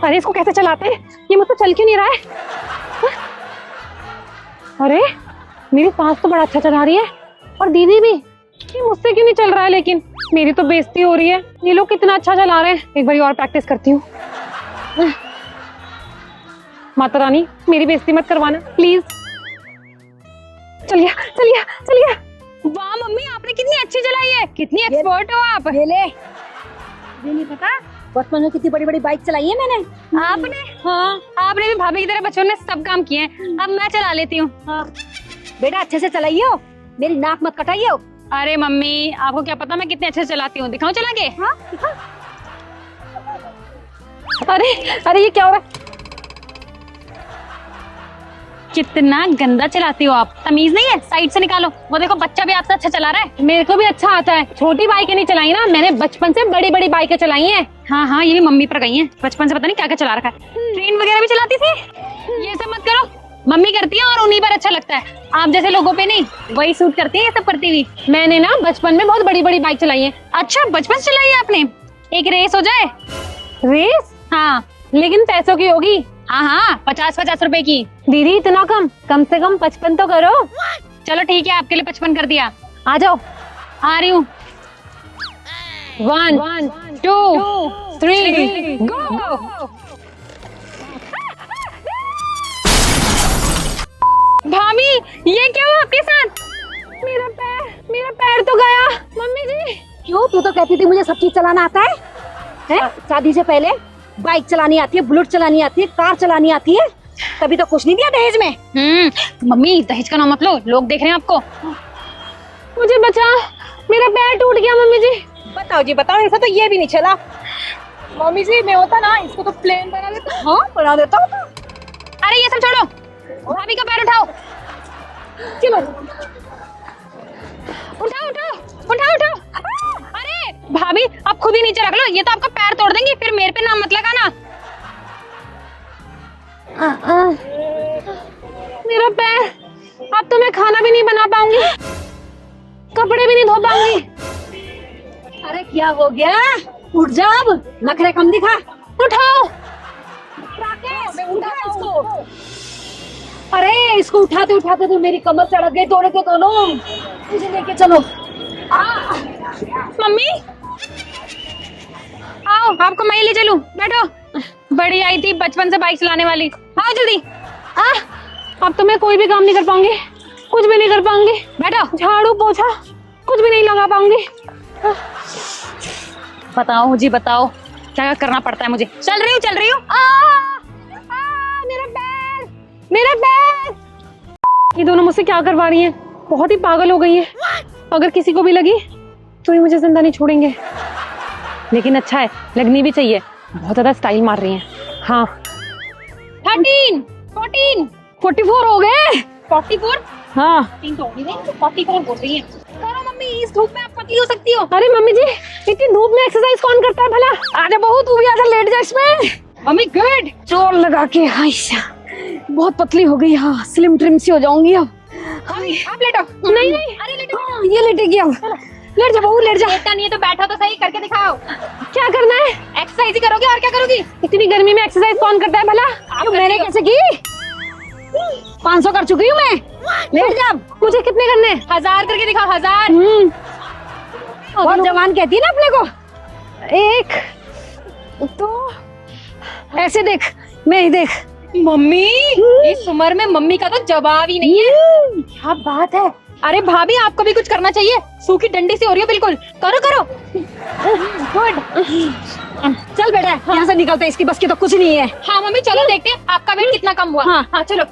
अरे इसको कैसे चलाते हैं? ये मुझसे चल क्यों नहीं रहा है? अरे मेरी सास तो बड़ा अच्छा चला रही है और दीदी भी। ये मुझसे क्यों नहीं चल रहा है? लेकिन मेरी तो बेइज्जती हो रही है। ये लोग कितना अच्छा चला रहे हैं। एक बार और प्रैक्टिस करती हूँ। माता रानी मेरी बेइज्जती मत करवाना प्लीज। चलिए चलिए चलिए। वाह मम्मी, आपने कितनी अच्छी चलाई है, कितनी एक्सपर्ट हो आप। ये ले, ये नहीं पता बचपन में कितनी बड़ी बड़ी बाइक चलाई है मैंने। आपने? हाँ, आपने भी भाभी की तरह बच्चों ने सब काम किए हैं। अब मैं चला लेती हूँ। हाँ। बेटा अच्छे से चलाइयो, मेरी नाक मत कटाइयो। अरे मम्मी, आपको क्या पता मैं कितने अच्छे से चलाती हूँ। दिखाऊं चला के? हाँ अरे अरे ये क्या हो रहा है? कितना गंदा चलाती हो आप, तमीज नहीं है? साइड से निकालो। वो देखो बच्चा भी आपसे अच्छा चला रहा है। मेरे को भी अच्छा आता है। छोटी बाइकें नहीं चलाई ना मैंने, बचपन से बड़ी बड़ी बाइकें चलाई हैं। हाँ हाँ, ये भी मम्मी पर गई है। बचपन से पता नहीं क्या क्या चला रखा है। ट्रेन वगैरह भी चलाती थी। ये सब मत करो, मम्मी करती है और उन्हीं पर अच्छा लगता है। आप जैसे लोगों पे नहीं, वही सूट करती है ये सब करती हुई। मैंने ना बचपन में बहुत बड़ी बड़ी बाइक चलाई है। अच्छा, बचपन से चलाई है आपने? एक रेस हो जाए। रेस? हाँ लेकिन पैसों की होगी। हाँ हाँ, 50-50 रुपए की। दीदी इतना कम से कम 55 तो करो। चलो ठीक है, आपके लिए 55 कर दिया। आ जाओ। आ रही हूँ। 1 2 3 गो। भाभी, ये क्या हुआ आपके साथ? मेरा पैर तो गया। मम्मी जी। क्यों? तू तो कहती थी मुझे सब चीज चलाना आता है, हैं? शादी से पहले बाइक चलानी आती है, बुलेट चलानी आती है, कार चलानी आती है, तभी तो कुछ नहीं दिया दहेज में। मम्मी दहेज का नाम मत लो, लोग देख रहे हैं आपको। मुझे बचा, मेरा पैर टूट गया। मम्मी जी बताओ जी बताओ, ऐसा तो ये भी नहीं चला। मम्मी जी मैं होता ना इसको तो प्लेन बना देता। हाँ बना देता हूँ। अरे ये सब छोड़ो, भाभी का पैर उठाओ। चलो उठाओ उठाओ उठाओ उठाओ। अरे भाभी, आप खुद ही नीचे रख लो, ये तो आपका पैर तोड़ देंगे। फिर मेरे पे नाम मत लगाना। मेरा पैर, अब तो मैं खाना भी नहीं बना पाऊंगी, कपड़े भी नहीं धो पाऊंगी। अरे क्या हो गया? उठ जा, अब नखरे कम दिखा। उठाओ। उठा इसको। अरे इसको उठाते उठाते तो मेरी कमर चढ़ गई, दोनों के दोनों। मुझे लेके चलो। मम्मी आओ, आपको मैं ही ले चलूं। बैठो। बड़ी आई थी बचपन से बाइक चलाने वाली। आओ जल्दी। अब तो मैं कोई भी काम नहीं कर पाऊंगी, कुछ भी नहीं कर पाऊंगी। बैठो। झाड़ू पोछा कुछ भी नहीं लगा पाऊंगी। बताओ जी, बताओ क्या करना पड़ता है मुझे। चल रही हूँ। मेरा पैर। ये दोनों मुझसे क्या करवा रही हैं? बहुत ही पागल हो गई हैं। अगर किसी को भी लगी तो ये मुझे जिंदा नहीं छोड़ेंगे। लेकिन अच्छा है, लगनी भी चाहिए। बहुत ज्यादा स्टाइल मार रही हैं। हाँ 13 14 44 हो गए। 44? हाँ 3 तो हो गई, तो 44 बोल रही है। करो मम्मी, इस धूप में आप पतली हो सकती हो। अरे मम्मी जी, इतनी धूप में एक्सरसाइज कौन करता है भला? आजा बहू, तू भी आजा, लेट जा इसमें। Mummy good. जोर लगा के। हाइशा बहुत पतली हो गई। हाँ स्लिम ट्रिम सी हो जाऊंगी अब। मम्मी आप लेटो। नहीं अरे लेटो। हाँ, ये लेटेगी अब। लेट जा बहू, लेट जा। लेटना नहीं है तो बैठो तो सही, करके दिखाओ। क्या करना है? एक्सरसाइज ही करोगे और क्या करोगी? इतनी गर्मी में एक्सरसाइज कौन करता है भला? क्यों, मैंने कैसे की? 500 कर चुकी हूँ मैं। लेट जा। मुझे कितने करने हैं? 1000 करके दिखाओ। 1000। बहुत जवान कहती है ना अपने को। 1 2 ऐसे देख, मैं ही देख। मम्मी इस उम्र में मम्मी का तो जवाब ही नहीं है। क्या बात है। अरे भाभी, आपको भी कुछ करना चाहिए। सूखी डंडी सी हो रही हो बिल्कुल। करो करो। गुड। चल बेटा, यहाँ से निकलते, इसकी बस की तो कुछ नहीं है। हाँ मम्मी चलो देखते हैं आपका वेट कितना कम हुआ। हाँ। हाँ चलो।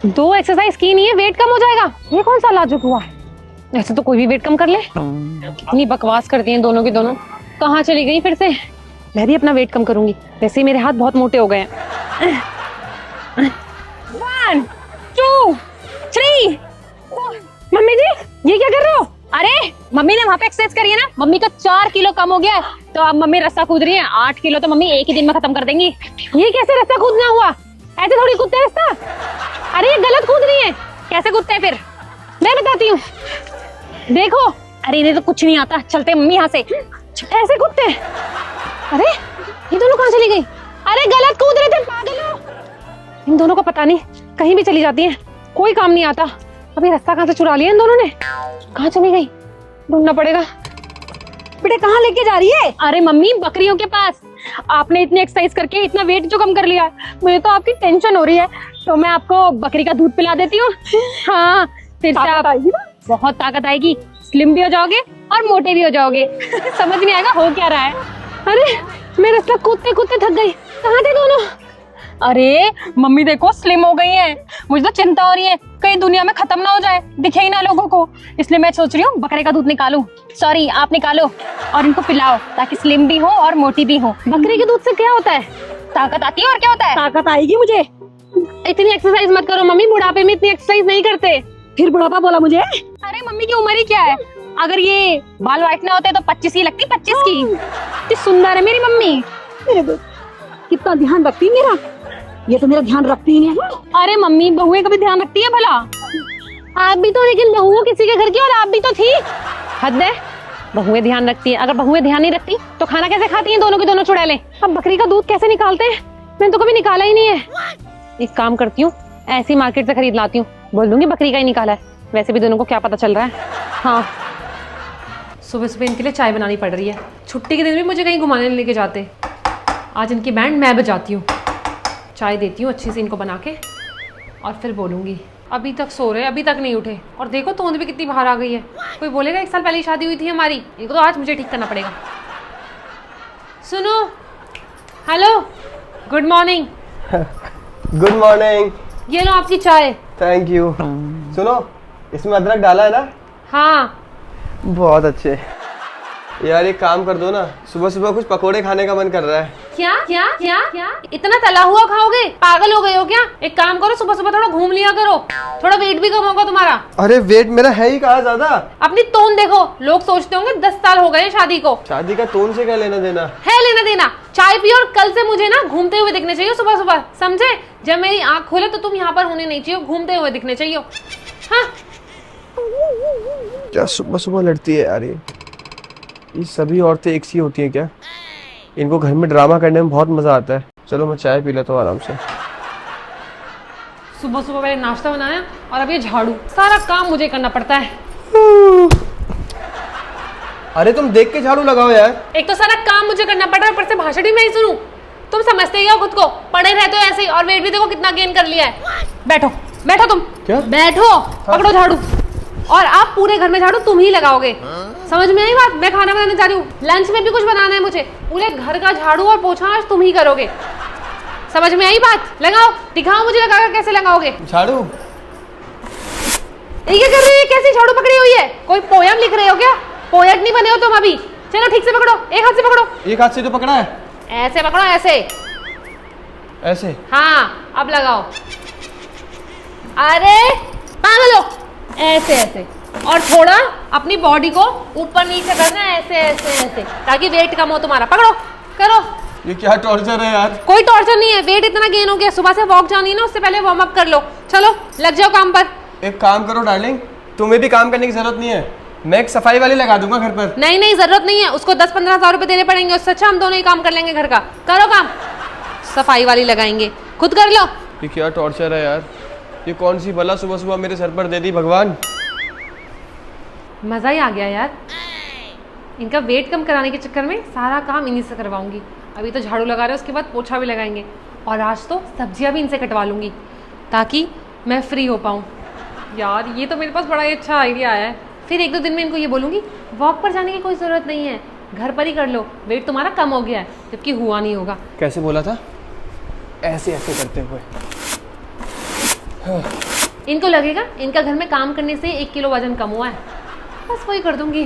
2 एक्सरसाइज की नहीं है, वेट कम हो जाएगा। ये कौन सा लाजुक हुआ है? ऐसे तो कोई भी वेट कम कर ले। कितनी बकवास करती हैं दोनों की दोनों। कहाँ चली गई फिर से? मैं भी अपना वेट कम करूंगी, वैसे ही मेरे हाथ बहुत मोटे हो गए हैं। 1 2 3। मम्मी जी ये क्या कर रहे हो? अरे मम्मी ने वहाँ पे एक्सरसाइज करी है ना, मम्मी का 4 किलो कम हो गया है, तो अब मम्मी रास्ता कूद रही है। 8 किलो तो मम्मी एक ही दिन में खत्म कर देंगी। ये कैसे रास्ता कूदना हुआ? ऐसे थोड़ी कूदते हैं रास्ता। अरे ये गलत कूद रही है। कैसे कूदते हैं फिर? मैं बताती हूँ, देखो। अरे इन्हें तो कुछ नहीं आता। चलते मम्मी यहाँ से। ऐसे कूदते हैं। अरे ये दोनों कहाँ चली गई? अरे इन दोनों को पता नहीं कहीं भी चली जाती हैं, कोई काम नहीं आता। अभी रास्ता कहाँ से चुरा लिया इन दोनों ने? कहाँ चली गई? ढूंढना पड़ेगा। बेटे कहाँ लेके जा रही है? अरे मम्मी, बकरियों के पास। आपने इतनी एक्सरसाइज करके इतना वेट जो कम कर लिया, मुझे तो आपकी टेंशन हो रही है, तो मैं आपको बकरी का दूध पिला देती हूँ। हाँ, फिर से आप बहुत ताकत आएगी, स्लिम भी हो जाओगे और मोटे भी हो जाओगे। समझ नहीं आएगा हो क्या रहा है। अरे मैं रास्ता कूदते कूदते थक गई। कहाँ थे दोनों? अरे मम्मी देखो स्लिम हो गई हैं। मुझे तो चिंता हो रही है कहीं दुनिया में खत्म ना हो जाए, दिखे ही ना लोगों को। इसलिए मैं सोच रही हूँ बकरे का दूध निकालूं। सॉरी, आप निकालो और इनको पिलाओ ताकि स्लिम भी हो और मोटी भी हो। बकरी के दूध से क्या होता है? ताकत आती है और क्या होता है। ताकत आएगी मुझे। इतनी एक्सरसाइज मत करो मम्मी, बुढ़ापे में इतनी एक्सरसाइज नहीं करते। फिर बुढ़ापा बोला मुझे? अरे मम्मी की उम्र ही क्या है, अगर ये बाल व्हाइट ना होते तो 25 ही लगती, 25 की। इतनी सुंदर है मेरी मम्मी। कितना ध्यान रखती मेरा, ये तो मेरा ध्यान रखती ही नहीं है। अरे मम्मी, बहुएं कभी ध्यान रखती है भला? आप भी तो, लेकिन बहुओं किसी के घर की, और आप भी तो थी। हद है, बहुएं ध्यान रखती है। अगर बहुएं ध्यान नहीं रखती तो खाना कैसे खाती हैं दोनों की दोनों चुड़ैलें? अब बकरी का दूध कैसे निकालते हैं? मैंने तो कभी निकाला ही नहीं है। एक काम करती हूँ, ऐसी मार्केट से खरीद लाती हूँ, बोल दूंगी बकरी का ही निकाला है। वैसे भी दोनों को क्या पता चल रहा है। हाँ, सुबह सुबह इनके लिए चाय बनानी पड़ रही है। छुट्टी के दिन भी मुझे कहीं घुमाने लेके जाते, आज इनकी बैंड मैं बजाती हूँ। चाय देती हूँ अच्छी सी इनको बना के, और फिर बोलूँगी। अभी तक सो रहे, अभी तक नहीं उठे, और देखो तोंद भी कितनी बाहर आ गई है। कोई बोलेगा 1 साल पहले शादी हुई थी हमारी। इनको तो आज मुझे ठीक करना पड़ेगा। सुनो, hello, good morning. Good morning. ये लो आपकी चाय। Thank you. सुनो, इसमें अदरक डाला है ना? हाँ। बहुत अच्छे। यार एक काम कर दो ना, सुबह सुबह कुछ पकोड़े खाने का मन कर रहा है। क्या क्या क्या क्या? इतना तला हुआ खाओगे? पागल हो गए हो क्या? एक काम करो, सुबह सुबह थोड़ा घूम लिया करो, थोड़ा वेट भी कम होगा तुम्हारा। अरे वेट मेरा है ही कहाँ ज्यादा। अपनी तोन देखो, लोग सोचते होंगे 10 साल हो गए शादी को। शादी का तोन से क्या लेना देना है? लेना देना। चाय पियो और कल से मुझे ना घूमते हुए दिखने चाहिए सुबह सुबह, समझे? जब मेरी आंख खोले तो तुम यहाँ पर होने नहीं चाहिए, घूमते हुए दिखने चाहिए। हाँ, क्या सुबह सुबह लड़ती है यार ये सभी औरतें एक सी होती हैं क्या? इनको घर में ड्रामा करने में बहुत मजा आता है। चलो मैं चाय पी लेता हूँ आराम से। सुबह सुबह मैंने नाश्ता बनाया और अब ये झाड़ू, सारा काम मुझे करना पड़ता है। अरे तुम देख के झाड़ू लगाओ यार। एक तो सारा काम मुझे करना पड़ रहा है, ऊपर से भाषण भी मैं ही सुनूं। तुम समझते ही हो खुद को, पड़े रहते हो ऐसे ही, और वेट भी देखो कितना गेन कर लिया है। बैठो बैठो तुम। क्या? बैठो, पकड़ो झाड़ू, और आप पूरे घर में झाड़ू तुम ही लगाओगे। समझ में आई बात? मैं खाना बनाने जा रही हूँ, लंच में भी कुछ बनाना है मुझे, पूरे घर का झाड़ू और पोछा आज तुम ही करोगे। समझ में आई बात? लगाओ, दिखाओ मुझे लगाकर कैसे लगाओगे झाड़ू। ये क्या कर रही है? कैसी झाड़ू पकड़ी हुई है? कोई पोयम लिख रहे हो क्या? पोएट नहीं बने हो तुम अभी। चलो ठीक से पकड़ो, एक हाथ से पकड़ो। एक हाथ से तो पकड़ा है। ऐसे पकड़ो, ऐसे। ऐसे? हाँ, अब लगाओ। अरे पागल हो, ऐसे ऐसे, और थोड़ा अपनी बॉडी को ऊपर नीचे करना है, ऐसे ऐसे ऐसे, ताकि वेट कम हो तुम्हारा। पकड़ो, करो। ये क्या टॉर्चर है यार? कोई टॉर्चर नहीं है, वेट इतना गेन हो गया। सुबह से वॉक जानी है ना, उससे पहले वार्म अप कर लो। चलो लग जाओ काम पर। एक काम करो डार्लिंग, तुम्हें भी काम करने की जरूरत नहीं है, मैं एक सफाई वाली लगा दूंगा घर पर। नहीं नहीं, जरूरत नहीं है, उसको 10-15 हज़ार रुपए देने पड़ेंगे, उससे अच्छा हम दोनों ही काम कर लेंगे घर का। करो काम, सफाई वाली लगाएंगे, खुद कर लो। ये क्या टॉर्चर है यार? ये कौन सी बला सुबह सुबह मेरे सर पर दे दी भगवान। मजा ही आ गया यार, इनका वेट कम कराने के चक्कर में सारा काम इन्हीं से करवाऊंगी। अभी तो झाड़ू लगा रहे हैं, उसके बाद पोछा भी लगाएंगे, और आज तो सब्जियां भी इनसे कटवा लूंगी ताकि मैं फ्री हो पाऊँ। यार ये तो मेरे पास बड़ा ही अच्छा आइडिया आया है। फिर 1-2 दिन में इनको ये बोलूँगी वॉक पर जाने की कोई ज़रूरत नहीं है, घर पर ही कर लो, वेट तुम्हारा कम हो गया है, जबकि हुआ नहीं होगा। कैसे बोला था? ऐसे ऐसे करते हुए। इनको लगेगा इनका घर में काम करने से 1 किलो वजन कम हुआ है, बस वही कर दूंगी।